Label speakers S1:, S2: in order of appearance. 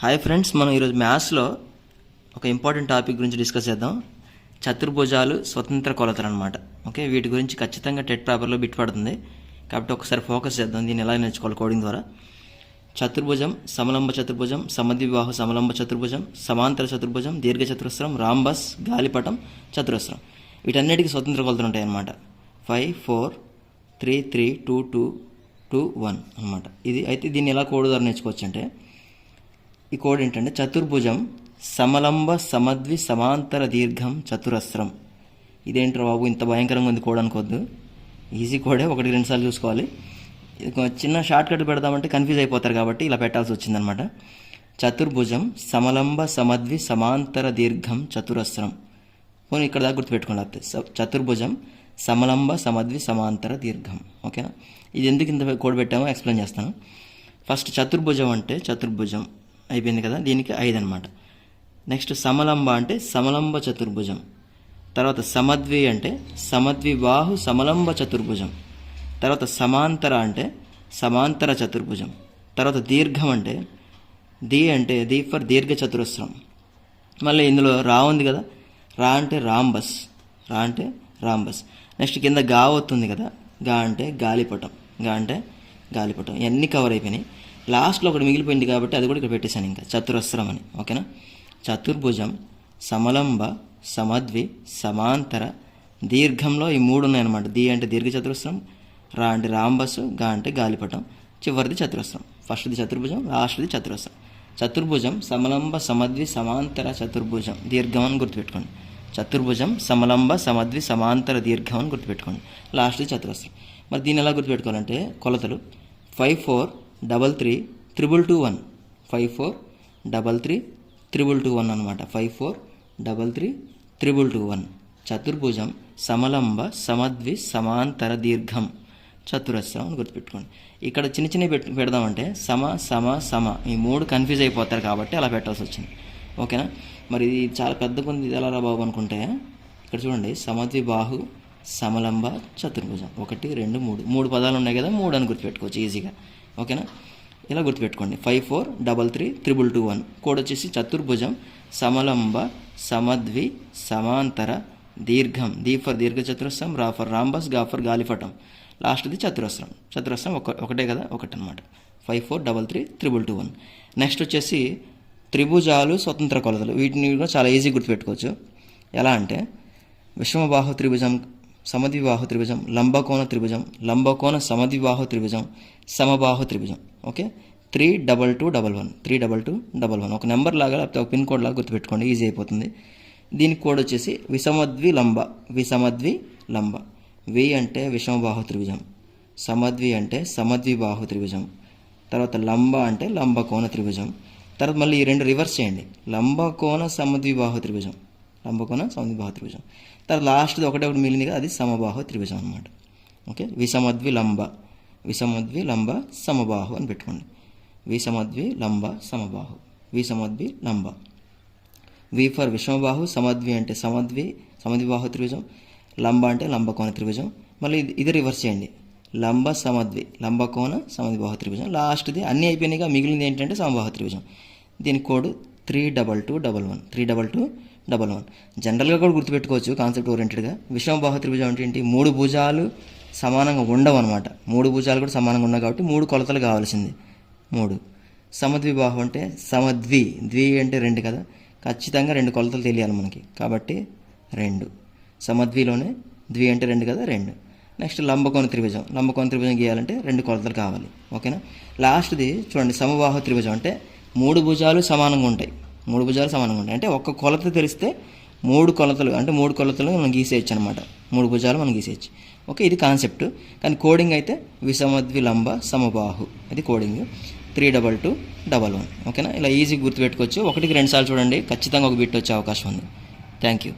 S1: Hi friends, మనం ఈరోజు మ్యాథ్స్లో ఒక ఇంపార్టెంట్ టాపిక్ గురించి డిస్కస్ చేద్దాం. చతుర్భుజాలు స్వతంత్ర కొలతలు అనమాట. ఓకే, వీటి గురించి ఖచ్చితంగా టెట్ పేపర్లో బిట్ పడుతుంది కాబట్టి ఒకసారి ఫోకస్ చేద్దాం. దీన్ని ఎలా నేర్చుకోవాలి కోడింగ్ ద్వారా. చతుర్భుజం, సమలంబ చతుర్భుజం, సమద్విబాహు సమలంబ చతుర్భుజం, సమాంతర చతుర్భుజం, దీర్ఘ చతురస్రం, రాంబస్, గాలిపటం, చతురస్రం, వీటన్నిటికీ స్వతంత్ర కొలతలు ఉంటాయి అన్నమాట. 5, 4, 3, 3, 2, 2, 2, 1 అనమాట. ఇది అయితే దీన్ని ఎలా కోడ్ ద్వారా నేర్చుకోవచ్చు అంటే, ఈ కోడ్ ఏంటంటే చతుర్భుజం సమలంబ సమద్వి సమాంతర దీర్ఘం చతురస్రం. ఇదేంట్రా బాబు ఇంత భయంకరంగా ఉంది కోడ్ అనుకోవద్దు, ఈజీ కోడే, 1-2 సార్లు చూసుకోవాలి. చిన్న షార్ట్ కట్ పెడదామంటే కన్ఫ్యూజ్ అయిపోతారు కాబట్టి ఇలా పెట్టాల్సి వచ్చిందనమాట. చతుర్భుజం సమలంబ సమద్వి సమాంతర దీర్ఘం చతురస్రం. పోనీ ఇక్కడ దాకా గుర్తుపెట్టుకోండి. చతుర్భుజం సమలంబ సమద్వి సమాంతర దీర్ఘం. ఓకేనా, ఇది ఎందుకు ఇంత కోడ్ పెట్టామో ఎక్స్ప్లెయిన్ చేస్తాను. ఫస్ట్ చతుర్భుజం అంటే చతుర్భుజం అయిపోయింది కదా, దీనికి 5 అనమాట. నెక్స్ట్ సమలంబ అంటే సమలంబ చతుర్భుజం. తర్వాత సమద్వి అంటే సమద్విబాహు సమలంబ చతుర్భుజం. తర్వాత సమాంతర అంటే సమాంతర చతుర్భుజం. తర్వాత దీర్ఘం అంటే ది ఫర్ దీర్ఘ చతురస్రం. మళ్ళీ ఇందులో రా ఉంది కదా, రా అంటే రాంబస్. నెక్స్ట్ కింద గా అవుతుంది కదా, గా అంటే గాలిపటం. ఇవన్నీ కవర్ అయిపోయినాయి. లాస్ట్లో ఒకటి మిగిలిపోయింది కాబట్టి అది కూడా ఇక్కడ పెట్టేశాను, ఇంకా చతురస్రం అని. ఓకేనా, చతుర్భుజం సమలంబ సమద్వి సమాంతర దీర్ఘంలో ఈ 3 ఉన్నాయన్నమాట. ది అంటే దీర్ఘ చతురస్రం, రా అంటే రాంబస్, గా అంటే గాలిపటం, చివరిది చతురస్రం. ఫస్ట్ది చతుర్భుజం, లాస్ట్ది చతురస్రం. చతుర్భుజం సమలంబ సమద్వి సమాంతర చతుర్భుజం దీర్ఘం అని గుర్తుపెట్టుకోండి. చతుర్భుజం సమలంబ సమద్వి సమాంతర దీర్ఘం అని గుర్తుపెట్టుకోండి. లాస్ట్ది చతురస్రం. మరి దీన్ని ఎలా గుర్తుపెట్టుకోవాలంటే కొలతలు 5, 4, 3, 3, 2, 1. 5, 4, 3, 3, 2, 1 అనమాట. 5, 4, 3, 3, 2, 1. చతుర్భుజం సమలంబ సమద్వి సమాంతర దీర్ఘం చతురస్రం అని గుర్తుపెట్టుకోండి. ఇక్కడ చిన్న పెడదామంటే సమ సమ సమ ఈ 3 కన్ఫ్యూజ్ అయిపోతారు కాబట్టి అలా పెట్టాల్సి వచ్చింది. ఓకేనా, మరి ఇది చాలా పెద్ద కొంది, ఇది ఎలా రా బాబు అనుకుంటే ఇక్కడ చూడండి, సమద్విబాహు సమలంబ చతుర్భుజం 1, 2, 3 పదాలు ఉన్నాయి కదా, 3 అని గుర్తుపెట్టుకోవచ్చు ఈజీగా. ఓకేనా, ఇలా గుర్తుపెట్టుకోండి. 5, 4, 3, 3, 2, 1. కోడ్ వచ్చేసి చతుర్భుజం సమలంబ సమద్వి సమాంతర దీర్ఘం. ది ఫర్ దీర్ఘ చతురస్రం, రా ఫర్ రాంబస్, గా ఫర్ గాలిపటం, లాస్ట్ది చతురస్రం ఒకటే కదా, 1 అనమాట. 5, 4, 3, 3, 2, 1. నెక్స్ట్ వచ్చేసి త్రిభుజాలు స్వతంత్ర కొలతలు. వీటిని కూడా చాలా ఈజీ గుర్తుపెట్టుకోవచ్చు. ఎలా అంటే విషమబాహు త్రిభుజం, సమద్విబాహు త్రిభుజం, లంబకోణ త్రిభుజం, లంబకోణ సమద్విబాహు త్రిభుజం, సమబాహు త్రిభుజం. ఓకే, 32211 32211 ఒక నెంబర్ లాగా లేకపోతే ఒక పిన్ కోడ్ లాగా గుర్తుపెట్టుకోండి, ఈజీ అయిపోతుంది. దీని కోడ్ వచ్చేసి విషమద్వి లంబ. వి అంటే విషమబాహు త్రిభుజం, సమద్వి అంటే సమద్విబాహు త్రిభుజం, తర్వాత లంబ అంటే లంబకోణ త్రిభుజం. తర్వాత మళ్ళీ ఈ 2 రివర్స్ చేయండి, లంబకోణ సమద్విబాహు త్రిభుజం. తర్వాత లాస్ట్ది ఒకటి మిగిలింది కదా, అది సమబాహు త్రిభుజం అనమాట. ఓకే, విషమద్వి లంబ సమబాహు అని పెట్టుకోండి. విషమద్వి లంబ. వి ఫర్ విషమబాహు, సమద్వి అంటే సమద్విబాహు త్రిభుజం, లంబ అంటే లంబకోణ త్రిభుజం. మళ్ళీ ఇది రివర్స్ చేయండి, లంబ సమద్వి లంబకోణ సమద్విబాహు త్రిభుజం. లాస్ట్ది అన్నీ అయిపోయినాయిగా, మిగిలింది ఏంటంటే సమబాహు త్రిభుజం. దీని కోడ్ 32211. జనరల్గా కూడా గుర్తుపెట్టుకోవచ్చు కాన్సెప్ట్ ఓరియంటెడ్గా. విషమబాహు త్రిభుజం అంటే ఏంటి, 3 భుజాలు సమానంగా ఉండవు అనమాట. 3 భుజాలు కూడా సమానంగా ఉన్నాయి కాబట్టి 3 కొలతలు కావాల్సింది 3. సమద్విబాహు అంటే ద్వి అంటే 2 కదా, ఖచ్చితంగా 2 కొలతలు తెలియాలి మనకి కాబట్టి 2. సమద్విలోనే ద్వి అంటే 2 కదా, 2. నెక్స్ట్ లంబకోణ త్రిభుజం గీయాలంటే 2 కొలతలు కావాలి. ఓకేనా, లాస్ట్ది చూడండి సమబాహు త్రిభుజం అంటే 3 భుజాలు సమానంగా ఉంటాయి. అంటే ఒక్క కొలత తెలిస్తే 3 కొలతలు అంటే 3 కొలతలు మనం గీసేయచ్చు అనమాట. 3 భుజాలు మనం గీసేయచ్చు. ఓకే, ఇది కాన్సెప్ట్. కానీ కోడింగ్ అయితే విషమద్వి లంబ సమబాహు, ఇది కోడింగ్ 32211. ఓకేనా, ఇలా ఈజీ గుర్తుపెట్టుకోవచ్చు. 1-2 సార్లు చూడండి, ఖచ్చితంగా ఒక బిట్ వచ్చే అవకాశం ఉంది. Thank you.